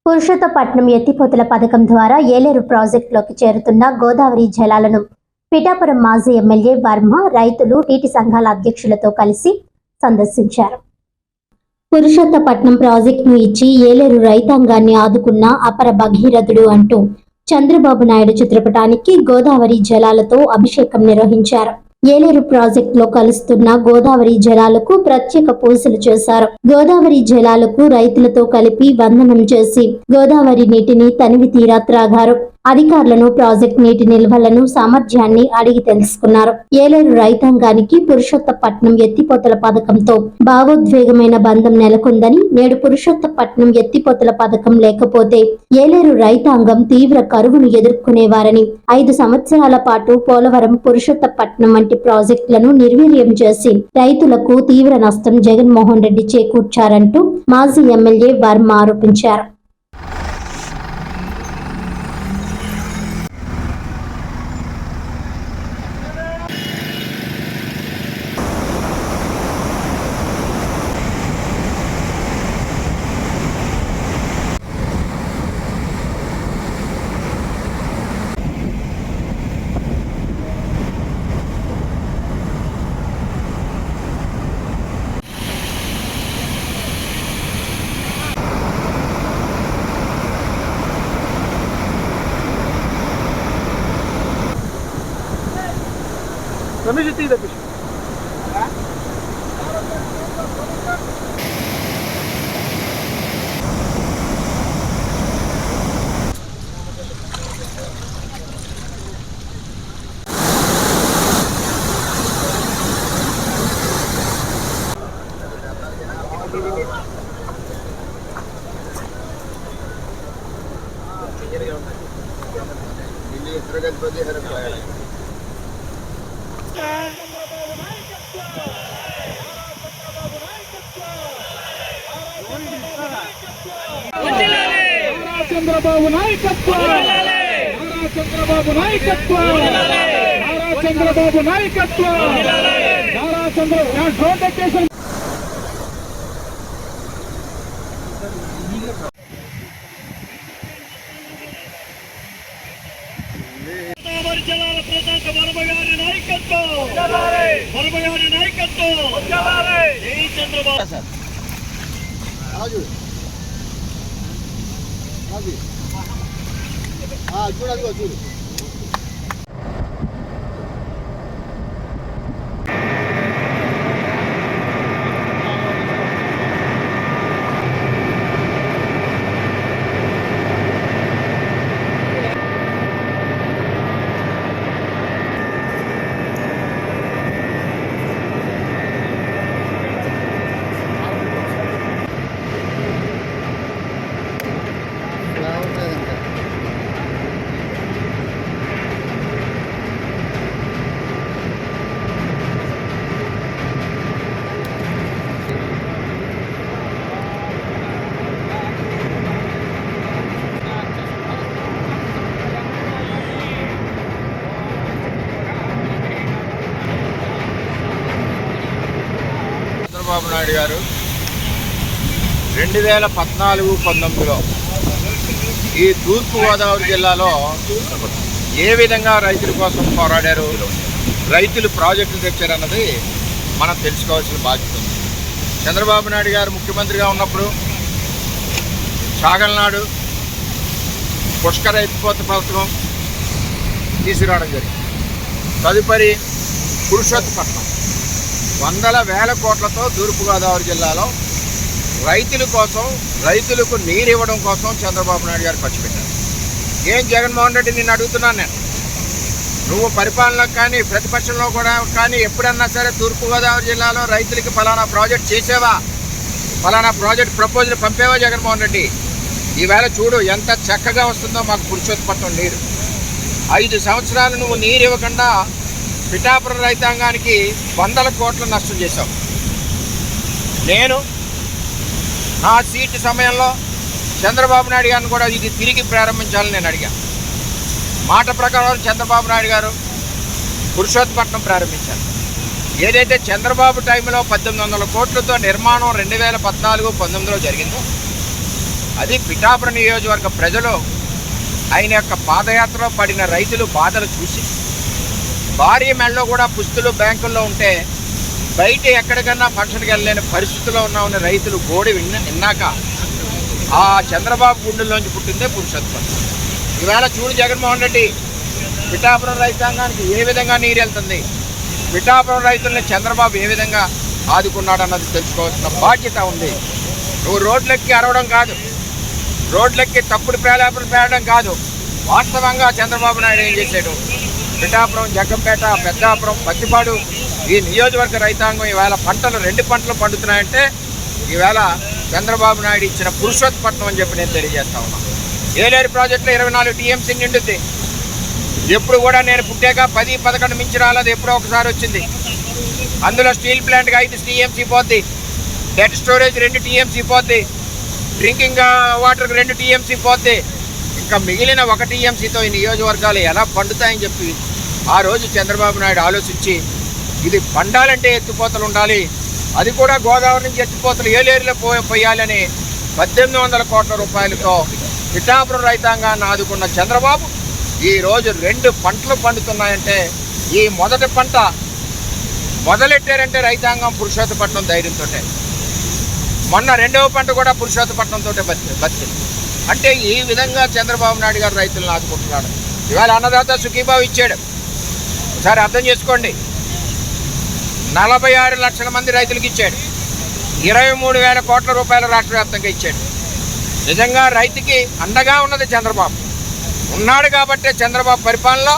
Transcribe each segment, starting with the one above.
పురుషోత్తపట్నం ఎత్తిపోతల పథకం ద్వారా ఏలేరు ప్రాజెక్టులోకి చేరుతున్న గోదావరి జలాలను పిఠాపురం మాజీ ఎమ్మెల్యే వర్మ రైతులు నీటి సంఘాల అధ్యక్షులతో కలిసి సందర్శించారు. పురుషోత్తపట్నం ప్రాజెక్టును ఇచ్చి ఏలేరు రైతాంగాన్ని ఆదుకున్న అపర భగీరథుడు అంటూ చంద్రబాబు నాయుడు చిత్రపటానికి గోదావరి జలాలతో అభిషేకం నిర్వహించారు. ఏలేరు ప్రాజెక్టులో కలుస్తున్న గోదావరి జలాలకు ప్రత్యేక పూజలు చేశారు. గోదావరి జలాలకు రైతులతో కలిపి వందనం చేసి గోదావరి నీటిని తనివి తీరా త్రాగారు. అధికారులను ప్రాజెక్టు నీటి నిల్వలను సామర్థ్యాన్ని అడిగి తెలుసుకున్నారు. ఏలేరు రైతాంగానికి పురుషోత్తపట్నం ఎత్తిపోతల పథకంతో భావోద్వేగమైన బంధం నెలకొందని, నేడు పురుషోత్తపట్నం ఎత్తిపోతల పథకం లేకపోతే ఏలేరు రైతాంగం తీవ్ర కరువును ఎదుర్కొనేవారని, 5 సంవత్సరాల పాటు పోలవరం, పురుషోత్తపట్నం వంటి ప్రాజెక్టులను నిర్వీర్యం చేసి రైతులకు తీవ్ర నష్టం జగన్మోహన్ రెడ్డి చేకూర్చారంటూ మాజీ ఎమ్మెల్యే వర్మ ఆరోపించారు. रमेश जी इधर पीछे చంద్రబాబు నాయకత్వం, చంద్రబాబు నాయకత్వం, చంద్రబాబు నాయకత్వం, చంద్రబాబు జలాల ప్రజలకు వరమగారి నాయకత్వం, వరమగారి నాయకత్వం, జై చంద్రబాబు. చూడు చూడు చంద్రబాబు నాయుడు గారు 2014-19లో ఈ తూర్పుగోదావరి జిల్లాలో ఏ విధంగా రైతుల కోసం పోరాడారు, రైతులు ప్రాజెక్టులు తెచ్చారన్నది మనం తెలుసుకోవాల్సిన బాధ్యత ఉంది. చంద్రబాబు నాయుడు గారు ముఖ్యమంత్రిగా ఉన్నప్పుడు చాగల్నాడు పుష్కర ఎత్తిపోత పథకం తీసుకురావడం జరిగింది. తదుపరి పురుషోత్తపట్నం వందల వేల కోట్లతో తూర్పుగోదావరి జిల్లాలో రైతుల కోసం, రైతులకు నీరు ఇవ్వడం కోసం చంద్రబాబు నాయుడు గారు ఖర్చు పెట్టారు. ఏం జగన్మోహన్ రెడ్డి నిన్ను అడుగుతున్నాను నేను, నువ్వు పరిపాలనకు కానీ ప్రతిపక్షంలో కూడా కానీ ఎప్పుడన్నా సరే తూర్పుగోదావరి జిల్లాలో రైతులకి ఫలానా ప్రాజెక్ట్ చేసేవా, ఫలానా ప్రాజెక్ట్ ప్రపోజల్ పంపేవా జగన్మోహన్ రెడ్డి? ఈవేళ చూడు ఎంత చక్కగా వస్తుందో మాకు పురుషోత్తపట్నం నీరు. 5 సంవత్సరాలు నువ్వు నీరు ఇవ్వకుండా పిఠాపురం రైతాంగానికి వందల కోట్ల నష్టం చేశావు. నేను నా సీటు సమయంలో చంద్రబాబు నాయుడు గారిని కూడా ఇది తిరిగి ప్రారంభించాలని నేను అడిగాను. మాట ప్రకారం చంద్రబాబు నాయుడు గారు పురుషోత్తపట్నం ప్రారంభించారు. ఏదైతే చంద్రబాబు టైంలో 1800 కోట్లతో నిర్మాణం 2014-19లో జరిగిందో అది పిఠాపురం నియోజకవర్గ ప్రజలు ఆయన యొక్క పాదయాత్రలో పడిన రైతులు బాధలు చూసి భారీ మెడలో కూడా పుస్తులు బ్యాంకుల్లో ఉంటే బయట ఎక్కడికన్నా ఫంక్షన్కి వెళ్ళలేని పరిస్థితిలో ఉన్న రైతులు గోడి విన్నాక ఆ చంద్రబాబు గుండెల్లోంచి పుట్టిందే పురుషోత్తం. ఈవేళ చూడు జగన్మోహన్ రెడ్డి పిఠాపురం రైతాంగానికి ఏ విధంగా నీరు వెళ్తుంది, పిఠాపురం రైతుల్ని చంద్రబాబు ఏ విధంగా ఆదుకున్నాడన్నది తెలుసుకోవాల్సిన బాధ్యత ఉంది. నువ్వు రోడ్లెక్కి అరవడం కాదు, రోడ్లెక్కి తప్పుడు ప్రేలాపలు పేరడం కాదు. వాస్తవంగా చంద్రబాబు నాయుడు ఏం చేశాడు? పిఠాపురం, జగ్గంపేట, పెద్దాపురం, పత్తిపాడు ఈ నియోజకవర్గ రైతాంగం ఈవేళ పంటలు 2 పంటలు పండుతున్నాయంటే ఈవేళ చంద్రబాబు నాయుడు ఇచ్చిన పురుషోత్పట్నం అని చెప్పి నేను తెలియజేస్తా ఉన్నాను. ఏలేరు ప్రాజెక్టులో 24 టీఎంసీ నిండుద్ది. ఎప్పుడు కూడా నేను పుట్టాక 10-11 మించి రాలేదు, ఎప్పుడో ఒకసారి వచ్చింది. అందులో స్టీల్ ప్లాంట్కి 5 టీఎంసీ పోద్ది, డెడ్ స్టోరేజ్ 2 టీఎంసీ పోద్ది, డ్రింకింగ్ వాటర్కి 2 టీఎంసీ పోద్ది. ఇంకా మిగిలిన 1 టీఎంసీతో ఈ నియోజకవర్గాలు ఎలా పండుతాయని చెప్పి ఆ రోజు చంద్రబాబు నాయుడు ఆలోచించి ఇది పండాలంటే ఎత్తిపోతలు ఉండాలి, అది కూడా గోదావరి నుంచి ఎత్తిపోతలు ఏలేరులో పోయాలని 1800 కోట్ల రూపాయలతో పిఠాపురం రైతాంగాన్ని ఆదుకున్న చంద్రబాబు ఈరోజు 2 పంటలు పండుతున్నాయంటే ఈ మొదటి పంట మొదలెట్టారంటే రైతాంగం పురుషోత్తపట్నం ధైర్యంతో. మొన్న 2వ పంట కూడా పురుషోత్తపట్నంతో బతికింది. అంటే ఈ విధంగా చంద్రబాబు నాయుడు గారు రైతులను ఆదుకుంటున్నాడు. ఇవాళ అన్నదాత సుఖీభావ్ ఇచ్చాడు. ఒకసారి అర్థం చేసుకోండి, 46 లక్షల మంది రైతులకు ఇచ్చాడు, 23,000 కోట్ల రూపాయలు రాష్ట్ర వ్యాప్తంగా ఇచ్చాడు. నిజంగా రైతుకి అండగా ఉన్నది చంద్రబాబు ఉన్నాడు కాబట్టే చంద్రబాబు పరిపాలనలో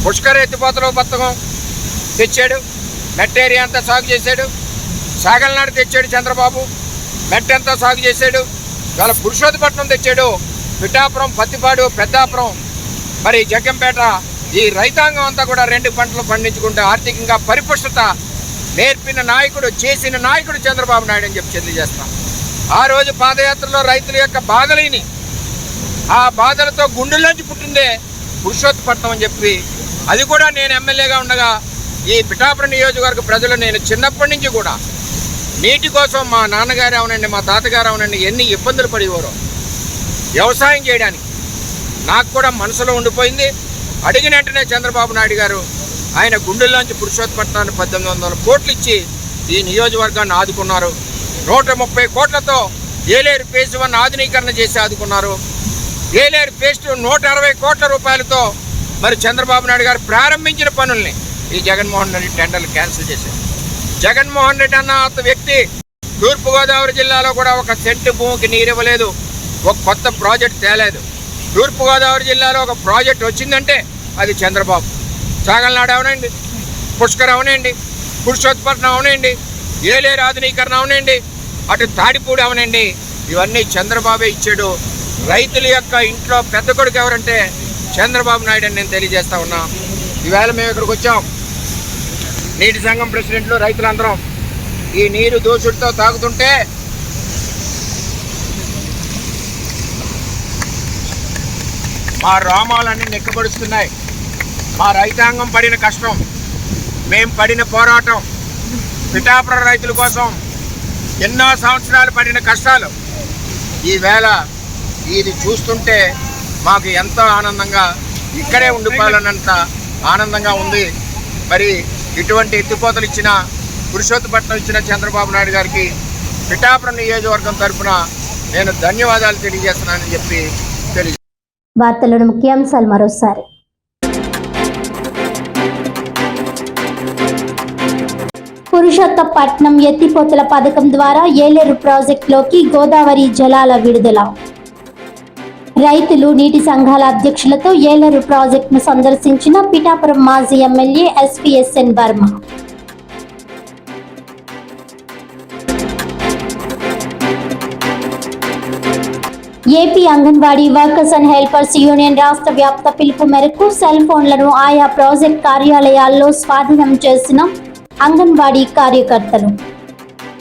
పుష్కర ఎత్తిపోతల పథకం తెచ్చాడు, మెట్ ఏరియా అంతా సాగు చేశాడు, సాగలనాడు తెచ్చాడు చంద్రబాబు, మెట్ అంతా సాగు చేశాడు. ఇవాళ పురుషోత్తపట్నం తెచ్చాడు, పిఠాపురం, పత్తిపాడు, పెద్దాపురం, మరి జగ్గంపేట ఈ రైతాంగం అంతా కూడా 2 పంటలు పండించుకుంటే ఆర్థికంగా పరిపుష్టత నేర్పిన నాయకుడు, చేసిన నాయకుడు చంద్రబాబు నాయుడు అని చెప్పి తెలియజేస్తాం. ఆ రోజు పాదయాత్రలో రైతుల యొక్క బాధలేని ఆ బాధలతో గుండెల్లోంచి పుట్టిందే పురుషోత్తపట్నం అని చెప్పి, అది కూడా నేను ఎమ్మెల్యేగా ఉండగా ఈ పిఠాపురం నియోజకవర్గ ప్రజలు నేను చిన్నప్పటి నుంచి కూడా నీటి కోసం మా నాన్నగారు అవనండి, మా తాతగారు అవనండి ఎన్ని ఇబ్బందులు పడేవారో వ్యవసాయం చేయడానికి నాకు కూడా మనసులో ఉండిపోయింది. అడిగిన వెంటనే చంద్రబాబు నాయుడు గారు ఆయన గుండెల్లోంచి పురుషోత్తపట్నాన్ని 1800 కోట్లు ఇచ్చి ఈ నియోజకవర్గాన్ని ఆదుకున్నారు. 130 కోట్లతో ఏలేరు ఫేజ్ 1 ఆధునీకరణ చేసి ఆదుకున్నారు. ఏలేరు ఫేజ్ 2 160 కోట్ల రూపాయలతో మరి చంద్రబాబు నాయుడు గారు ప్రారంభించిన పనుల్ని ఈ జగన్మోహన్ రెడ్డి టెండర్లు క్యాన్సిల్ చేశారు. జగన్మోహన్ రెడ్డి అన్న వ్యక్తి తూర్పుగోదావరి జిల్లాలో కూడా 1 సెంటు భూమికి నీరు ఇవ్వలేదు, ఒక కొత్త ప్రాజెక్ట్ తేలేదు. తూర్పుగోదావరి జిల్లాలో ఒక ప్రాజెక్ట్ వచ్చిందంటే అది చంద్రబాబు. సాగలనాడు అవనండి, పుష్కర్ అవనండి, పురుషోత్తపట్నం అవనండి, ఏలేరు ఆధునీకరణ అవనండి, అటు తాడిపూడి అవనండి, ఇవన్నీ చంద్రబాబే ఇచ్చాడు. రైతుల యొక్క ఇంట్లో పెద్ద కొడుకు ఎవరంటే చంద్రబాబు నాయుడు అని నేను తెలియజేస్తా ఉన్నా. ఈవేళ మేము ఇక్కడికి వచ్చాం, నీటి సంఘం ప్రెసిడెంట్లు రైతులందరం ఈ నీరు దోషుడితో తాగుతుంటే మా రోమాలన్నీ నెక్కబడుస్తున్నాయి. మా రైతాంగం పడిన కష్టం, మేము పడిన పోరాటం, పిఠాపురం రైతుల కోసం ఎన్నో సంవత్సరాలు పడిన కష్టాలు ఈవేళ ఇది చూస్తుంటే మాకు ఎంతో ఆనందంగా, ఇక్కడే ఉండిపోవాలన్నంత ఆనందంగా ఉంది. మరి ఇటువంటి ఎత్తిపోతలు ఇచ్చిన, పురుషోత్తపట్నం ఇచ్చిన చంద్రబాబు నాయుడు గారికి పిఠాపురం నియోజకవర్గం తరఫున నేను ధన్యవాదాలు తెలియజేస్తున్నానని చెప్పి వార్తలను ముఖ్యాంశాలు మరోసారి. పురుషోత్తపట్నం ఎత్తిపోతల పథకం ద్వారా ఏలేరు ప్రాజెక్టులోకి గోదావరి జలాల విడుదల. రైతులు, నీటి సంఘాల అధ్యక్షులతో ఏలేరు ప్రాజెక్టును సందర్శించిన పిఠాపురం మాజీ MLA SPSN Varma. AP anganwadi workers and helpers union రాష్ట్ర వ్యాప్త పిలుపు మేరకు సెల్ ఫోన్లను ఆయా ప్రాజెక్ట్ కార్యాలయాల్లో స్వాధీనం చేసిన అంగన్వాడీ కార్యకర్తలు.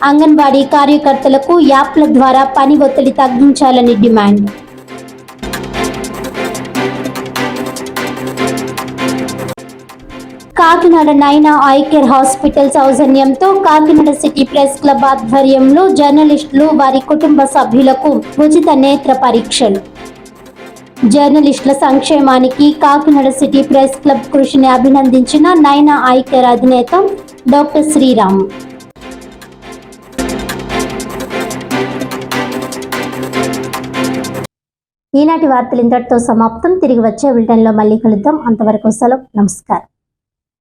అంగన్వాడీ కార్యకర్తలకు యాప్ల ద్వారా పని ఒత్తిడి తగ్గించాలని డిమాండ్. కాకినాడ నైనా ఐ కేర్ హాస్పిటల్ సౌజన్యంతో కాకినాడ సిటీ ప్రెస్ క్లబ్ ఆధ్వర్యంలో జర్నలిస్టులు వారి కుటుంబ సభ్యులకు ఉచిత నేత్ర పరీక్షలు. జర్నలిస్టుల సంక్షేమానికి కాకినాడ సిటీ ప్రెస్ క్లబ్ కృషిని అభినందించిన నైనా ఐ కేర్ అధినేత డాక్టర్ శ్రీరామ్. ఈనాటి వార్తలు ఇంతటితో సమాప్తం. తిరిగి వచ్చే బులెటిన్లో మళ్ళీ కలుద్దాం. అంతవరకు సెలవు. నమస్కారం.